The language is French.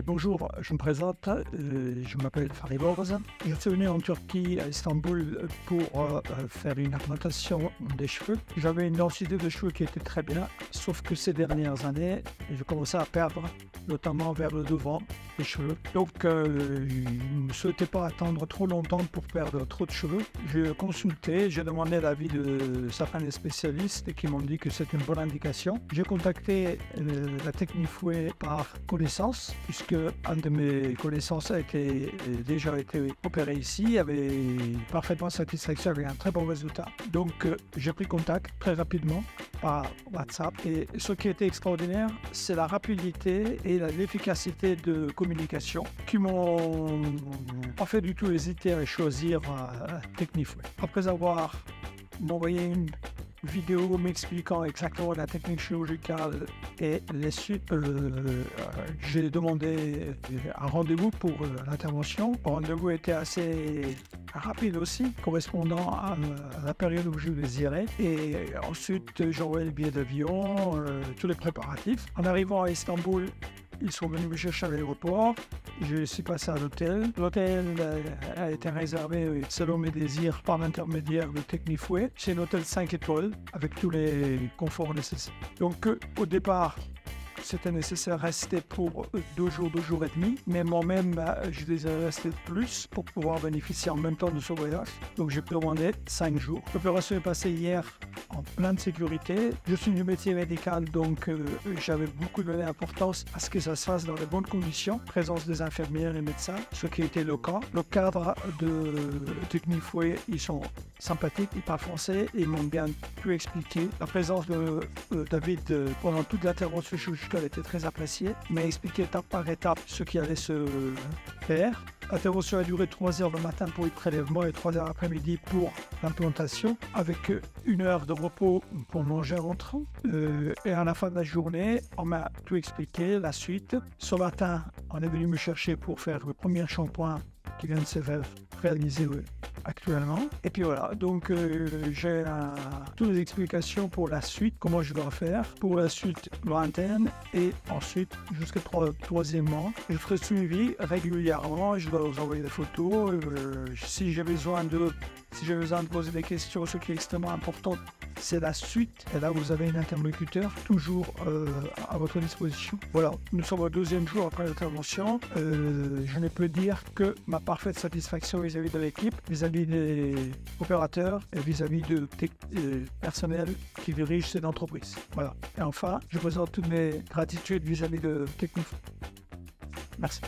Bonjour, je me présente, je m'appelle Farid Borz. Je suis venu en Turquie, à Istanbul, pour faire une implantation des cheveux. J'avais une densité de cheveux qui était très bien, sauf que ces dernières années, je commençais à perdre, notamment vers le devant des cheveux. Donc, je ne souhaitais pas attendre trop longtemps pour perdre trop de cheveux. J'ai consulté, j'ai demandé l'avis de certains spécialistes qui m'ont dit que c'est une bonne indication. J'ai contacté la Technifouet par connaissance, puisque un de mes connaissances a déjà été opéré ici, avait parfaitement satisfaction, avec un très bon résultat. Donc j'ai pris contact très rapidement par WhatsApp, et ce qui était extraordinaire, c'est la rapidité et l'efficacité de communication qui m'ont pas fait du tout hésiter à choisir Technifouet. Après avoir m'envoyé une vidéo m'expliquant exactement la technique chirurgicale et les suites, j'ai demandé un rendez-vous pour l'intervention. Le rendez-vous était assez rapide aussi, correspondant à la période où je désirais. Et ensuite, j'ai envoyé le billet d'avion, tous les préparatifs. En arrivant à Istanbul, ils sont venus me chercher à l'aéroport. Je suis passé à l'hôtel. L'hôtel a été réservé selon mes désirs par l'intermédiaire de Technifouet. C'est un hôtel 5 étoiles avec tous les conforts nécessaires. Donc au départ, c'était nécessaire de rester pour 2 jours et demi, mais moi-même, je désirais rester plus pour pouvoir bénéficier en même temps de ce voyage. Donc j'ai demandé 5 jours. L'opération est passée hier en pleine sécurité. Je suis du métier médical, donc j'avais beaucoup donné importance à ce que ça se fasse dans de bonnes conditions. Présence des infirmières et médecins, ce qui était le cas. Le cadre de Technifouet, ils sont sympathiques, ils parlent français, ils m'ont bien pu expliquer. La présence de David pendant toute l'intervention chirurgicale était très appréciée. Il m'a expliqué étape par étape ce qui allait se faire. L'intervention a duré 3 heures le matin pour le prélèvement et 3 heures après-midi pour l'implantation, avec 1 heure de repos pour manger en rentrant. Et à la fin de la journée, on m'a tout expliqué, la suite. Ce matin, on est venu me chercher pour faire le premier shampoing qui vient de se réaliser actuellement. Et puis voilà, donc j'ai toutes les explications pour la suite, comment je dois faire, pour la suite lointaine, et ensuite jusqu'au troisièmement, je ferai suivi régulièrement, je dois vous envoyer des photos, si j'ai besoin de poser des questions, ce qui est extrêmement important, c'est la suite, et là vous avez un interlocuteur toujours à votre disposition. Voilà, nous sommes au 2e jour après l'intervention. Je ne peux dire que ma parfaite satisfaction vis-à-vis de l'équipe, vis-à-vis des opérateurs et vis-à-vis de personnel qui dirige cette entreprise. Voilà. Et enfin, je présente toutes mes gratitudes vis-à-vis de Technifouet. Merci.